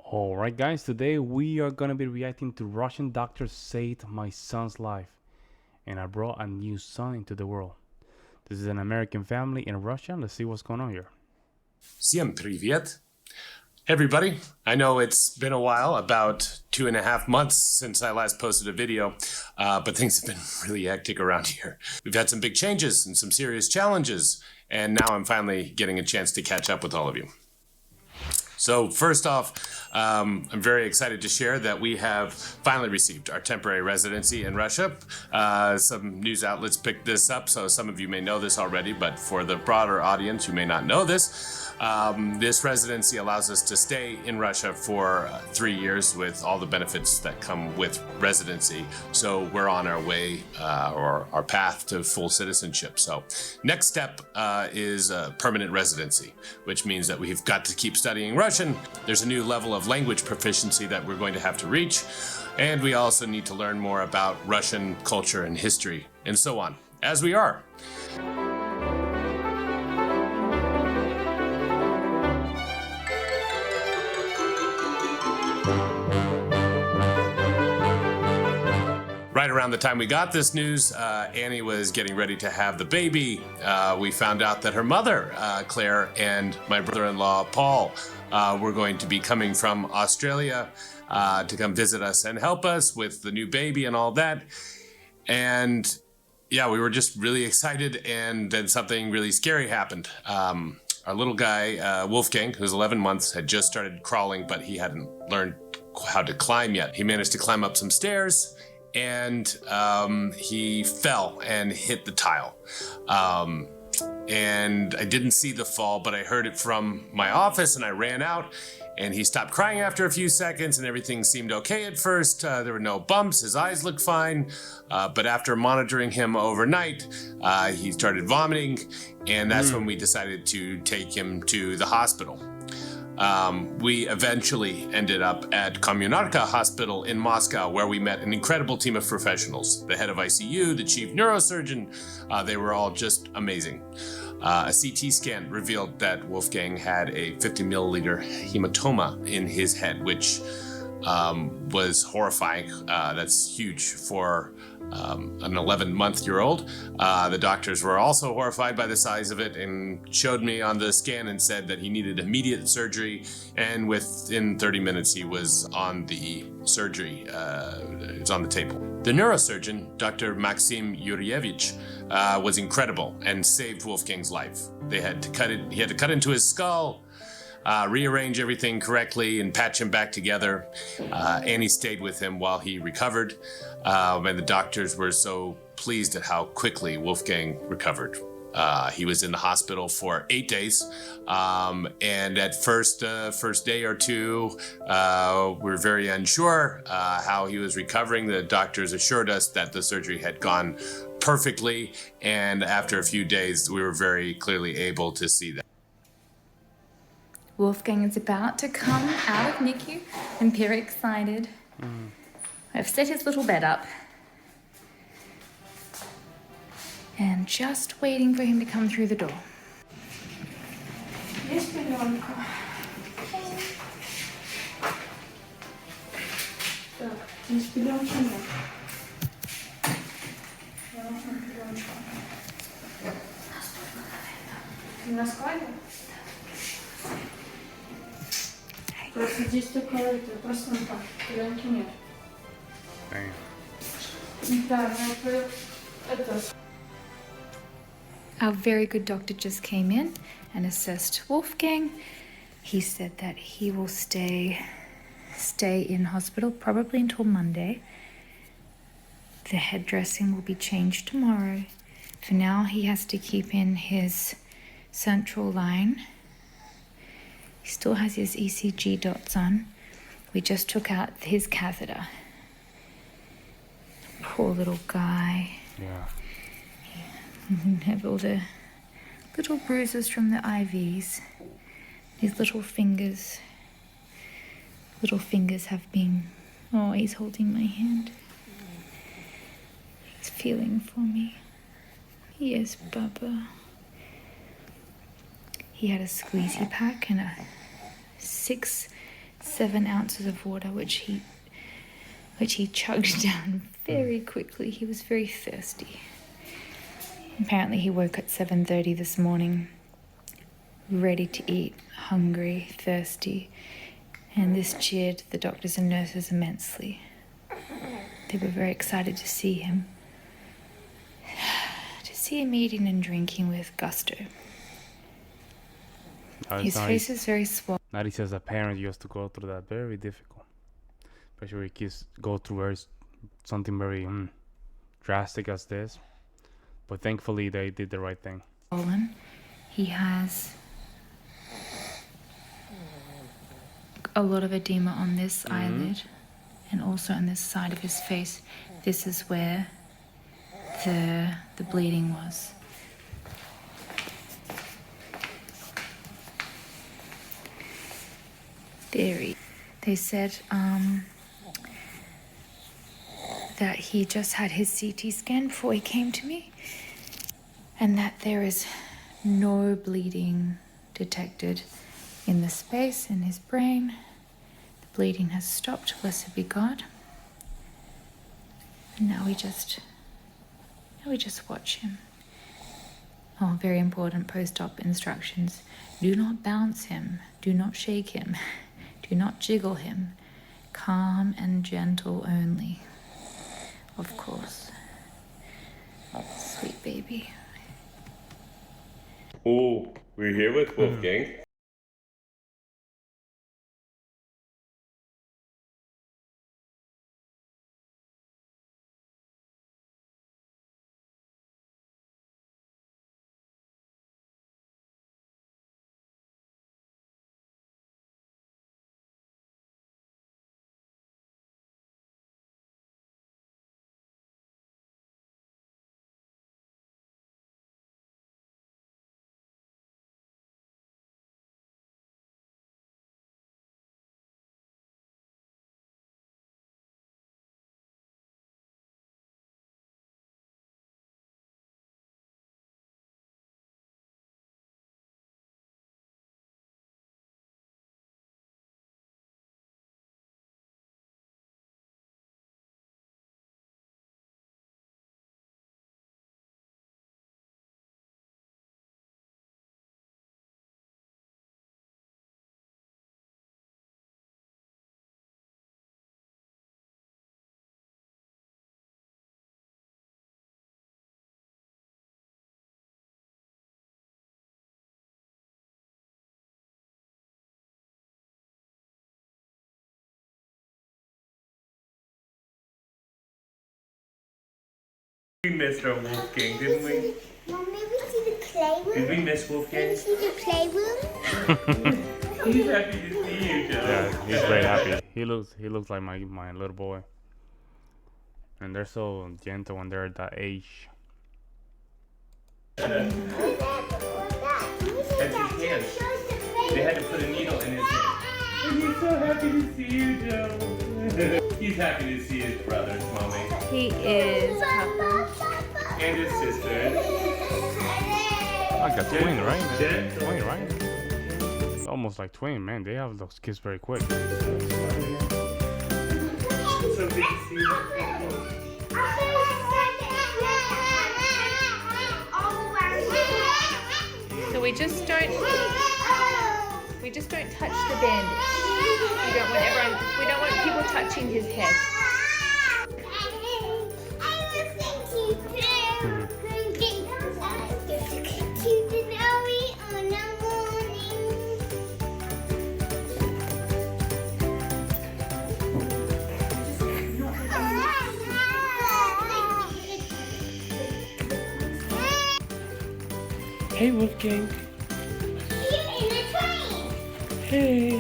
Alright, guys, today we are gonna be reacting to Russian doctor saved my son's life, and I brought a new son into the world. This is an American family in Russia. Let's see what's going on here. Всем привет. Hey everybody, I know it's been a while, about 2.5 months since I last posted a video, but things have been really hectic around here. We've had some big changes and some serious challenges, and now I'm finally getting a chance to catch up with all of you. So first off, I'm very excited to share that we have finally received our temporary residency in Russia. Some news outlets picked this up, so some of you may know this already, but for the broader audience, you may not know this. This residency allows us to stay in Russia for 3 years with all the benefits that come with residency. So we're on our way or our path to full citizenship. So next step is permanent residency, which means that we've got to keep studying Russian. There's a new level of language proficiency that we're going to have to reach. And we also need to learn more about Russian culture and history and so on, as we are. Right around the time we got this news, Annie was getting ready to have the baby. We found out that her mother, Claire, and my brother-in-law, Paul, were going to be coming from Australia to come visit us and help us with the new baby and all that. And yeah, we were just really excited, and then something really scary happened. Our little guy, Wolfgang, who's 11 months, had just started crawling, but he hadn't learned how to climb yet. He managed to climb up some stairs, and he fell and hit the tile. And I didn't see the fall, but I heard it from my office, and I ran out, and he stopped crying after a few seconds, and everything seemed okay at first. There were no bumps, his eyes looked fine, but after monitoring him overnight, he started vomiting, and that's when we decided to take him to the hospital. We eventually ended up at Kommunarka Hospital in Moscow, where we met an incredible team of professionals. The head of ICU, the chief neurosurgeon, they were all just amazing. A CT scan revealed that Wolfgang had a 50 milliliter hematoma in his head, which was horrifying. That's huge for an 11-month-old. The doctors were also horrified by the size of it and showed me on the scan and said that he needed immediate surgery, and within 30 minutes he was on the surgery. It was on the table. The neurosurgeon, Dr. Maxim Yurievich, was incredible and saved Wolfgang's life. He had to cut into his skull, rearrange everything correctly, and patch him back together. Annie stayed with him while he recovered, and the doctors were so pleased at how quickly Wolfgang recovered. He was in the hospital for 8 days, and at first day or two, we were very unsure how he was recovering. The doctors assured us that the surgery had gone perfectly, and after a few days, we were very clearly able to see that. Wolfgang is about to come out of NICU. I'm very excited. I've set his little bed up. And just waiting for him to come through the door. Есть пеленка? Так, здесь пеленки нет. Я нужна пеленка. На складе? Просто здесь только просто так, пеленки нет. Да, но это... Our very good doctor just came in and assessed Wolfgang. He said that he will stay in hospital probably until Monday. The head dressing will be changed tomorrow. For now, he has to keep in his central line. He still has his ECG dots on. We just took out his catheter. Poor little guy. Yeah. Have all the little bruises from the IVs. His little fingers have been... Oh, he's holding my hand. He's feeling for me. Yes, Baba. He had a squeezy pack and a 6 7 ounces of water, which he chugged down very quickly. He was very thirsty. Apparently he woke at 7:30 this morning, ready to eat, hungry, thirsty, and this cheered the doctors and nurses immensely. They were very excited to see him. To see him eating and drinking with gusto. His face is very swollen. Now he says a parent used to go through that, very difficult. Especially kids go through something very drastic as this. But thankfully they did the right thing. He has a lot of edema on this eyelid and also on this side of his face. This is where the bleeding was. They said that he just had his CT scan before he came to me, and that there is no bleeding detected in the space in his brain. The bleeding has stopped, blessed be God. And now we just watch him. Oh, very important post-op instructions. Do not bounce him. Do not shake him. Do not jiggle him. Calm and gentle only. Of course. Sweet baby. Oh, we're here with Wolfgang. We missed our Wolfgang, didn't we? Mom, may we see the playroom? Did we miss May we Wolfgang? see the playroom? He's happy to see you, Joe. Yeah, he's very happy. He looks like my little boy. And they're so gentle when they're at that age. That's his hand. They had to put a needle in his hand. And he's so happy to see you, Joe. He's happy to see his brothers, Mommy. He is Papa. And his sisters. Like a twin, right? Gentle. Twin, right? It's almost like twin, man. They have those kids very quick. So good to see you. So we just don't touch the bandage. We don't want people touching his head. Hey, Wolfgang. Hey.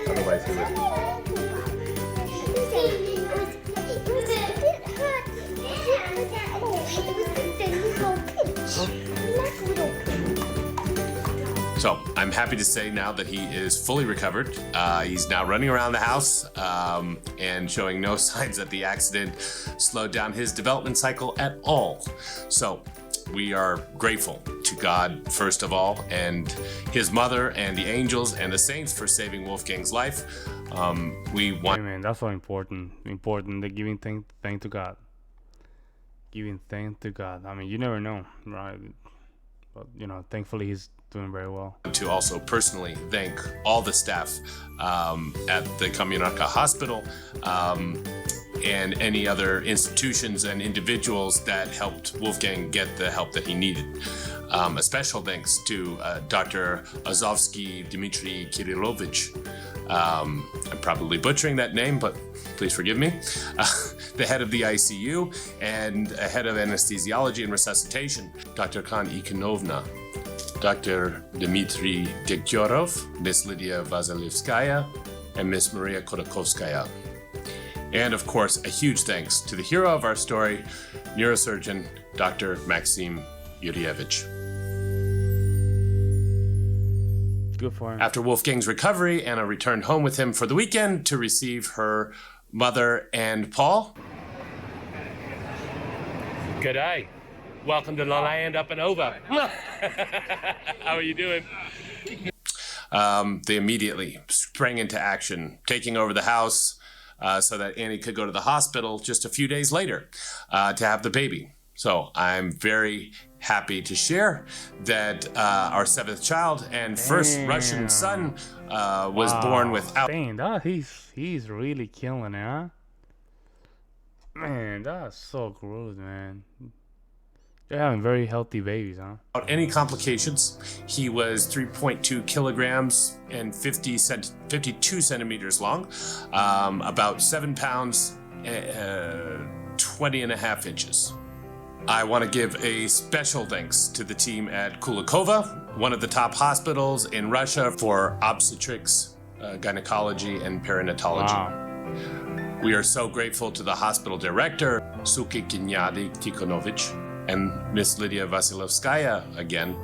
Otherwise, he would. So I'm happy to say now that he is fully recovered. He's now running around the house and showing no signs that the accident slowed down his development cycle at all. So we are grateful to God, first of all, and his mother and the angels and the saints for saving Wolfgang's life. We want Amen. That's so important. Important. The giving thank to God. Giving thanks to God. I mean, you never know, right? But thankfully he's doing very well. to also personally thank all the staff at the Kamionaka Hospital and any other institutions and individuals that helped Wolfgang get the help that he needed. A special thanks to Dr. Azovsky Dmitry Kirillovich. I'm probably butchering that name, but please forgive me. The head of the ICU and head of anesthesiology and resuscitation, Dr. Khan Ikonovna, Dr. Dmitry Dekyorov, Miss Lydia Vasilevskaya, and Miss Maria Kodakovskaya. And of course, a huge thanks to the hero of our story, neurosurgeon Dr. Maxim Yurievich. Good for him. After Wolfgang's recovery, Anna returned home with him for the weekend to receive her mother and Paul. Good day. Welcome to the land up and over. How are you doing? They immediately sprang into action, taking over the house so that Annie could go to the hospital just a few days later to have the baby. So I'm very happy to share that our seventh child and first Russian son was born without. Dang, he's really killing it, huh? Man, that's so gross, man. They're having very healthy babies, huh? Without any complications. He was 3.2 kilograms and 52 centimeters long, about 7 pounds, 20 and a half inches. I want to give a special thanks to the team at Kulikova, one of the top hospitals in Russia for obstetrics, gynecology, and perinatology. Wow. We are so grateful to the hospital director, Suki Kinyadi Tikhonovich, and Miss Lydia Vasilevskaya again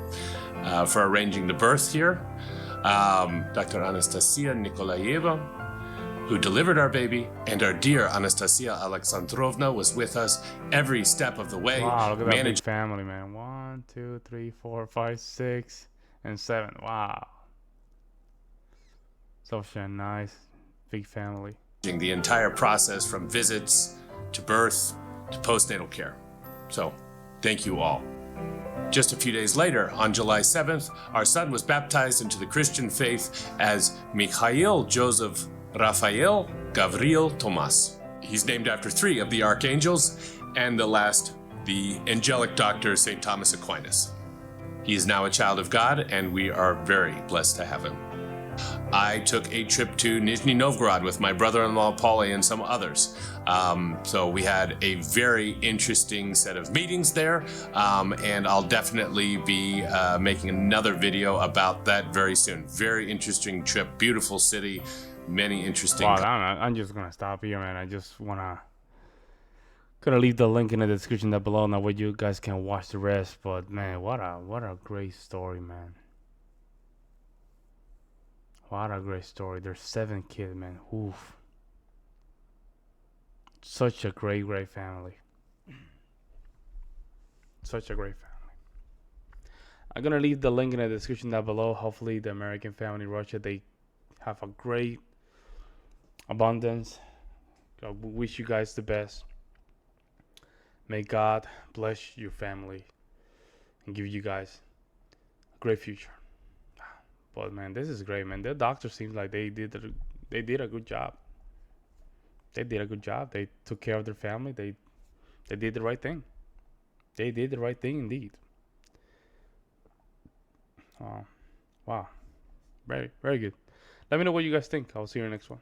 for arranging the birth here. Dr. Anastasia Nikolaeva, who delivered our baby, and our dear Anastasia Alexandrovna was with us every step of the way. Wow, look at that big family, man. 1, 2, 3, 4, 5, 6, and 7. Wow. Such a nice big family. The entire process from visits to birth to postnatal care. So, thank you all. Just a few days later, on July 7th, our son was baptized into the Christian faith as Mikhail Joseph Raphael Gavril Tomas. He's named after 3 of the archangels, and the last, the angelic doctor, St. Thomas Aquinas. He is now a child of God, and we are very blessed to have him. I took a trip to Nizhny Novgorod with my brother-in-law, Paulie, and some others. So we had a very interesting set of meetings there, and I'll definitely be making another video about that very soon. Very interesting trip, beautiful city, many interesting... Wow, I'm just gonna stop here, man. I just gonna leave the link in the description down below now where you guys can watch the rest. But man, what a great story, man. What a great story. There's 7 kids, man. Oof. Such a great family. Such a great family. I'm gonna leave the link in the description down below. Hopefully the American family in Russia, they have a great abundance. I wish you guys the best. May God bless your family and give you guys a great future. But man, this is great, man. The doctor seems like they did a good job. They did a good job. They took care of their family. They did the right thing. They did the right thing indeed. Wow. Very good. Let me know what you guys think. I'll see you in the next one.